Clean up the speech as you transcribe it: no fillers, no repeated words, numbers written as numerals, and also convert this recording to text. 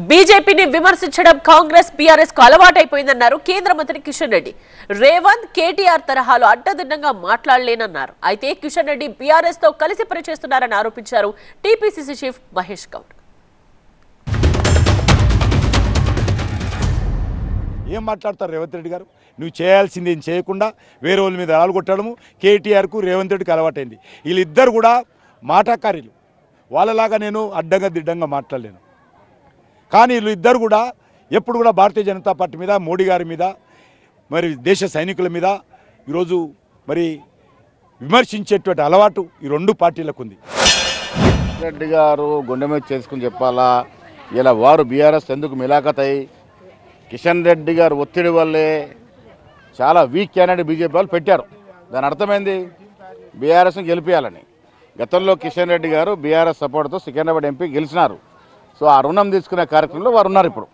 బీజేపీని విమర్శించడం కాంగ్రెస్ బీఆర్ఎస్ కు అలవాటైపోయిందన్నారు కేంద్ర మంత్రి కిషన్ రెడ్డి. రేవంత్ కేటీఆర్ తరహాలో అడ్డదిడ్డంగా మాట్లాడలేనన్నారు. అయితే కిషన్ రెడ్డి బీఆర్ఎస్ తో కలిసి పనిచేస్తున్నారని ఆరోపించారు టీపీసీసీ చీఫ్ మహేష్ గౌడ్. ఏం మాట్లాడతారు రేవంత్ రెడ్డి గారు? నువ్వు చేయాల్సింది ఏం చేయకుండా వేరే వాళ్ళ మీద రాళ్ళు కొట్టడము కేటీఆర్కు రేవంత్ రెడ్డికి అలవాటైంది. వీళ్ళిద్దరు కూడా మాటకారీలు. వాళ్ళలాగా నేను అడ్డంగా దిడ్డంగా మాట్లాడలేను. కానీ వీళ్ళు ఇద్దరు కూడా ఎప్పుడు కూడా భారతీయ జనతా పార్టీ మీద, మోడీ గారి మీద, మరి దేశ సైనికుల మీద ఈరోజు మరి విమర్శించేటువంటి అలవాటు ఈ రెండు పార్టీలకు ఉంది. రెడ్డి గారు గుండె మీద చేసుకుని చెప్పాలా, ఇలా వారు బీఆర్ఎస్ ఎందుకు మిలాఖత్ కిషన్ రెడ్డి గారు ఒత్తిడి వల్లే చాలా వీక్ క్యాండిడేట్ బీజేపీ వాళ్ళు పెట్టారు. దాని అర్థమైంది బీఆర్ఎస్ని గెలిపించాలని. గతంలో కిషన్ రెడ్డి గారు బీఆర్ఎస్ సపోర్ట్తో సికింద్రాబాద్ ఎంపీ గెలిచినారు. సో ఆ రుణం తీసుకునే కార్యక్రమంలో వారు ఉన్నారు ఇప్పుడు.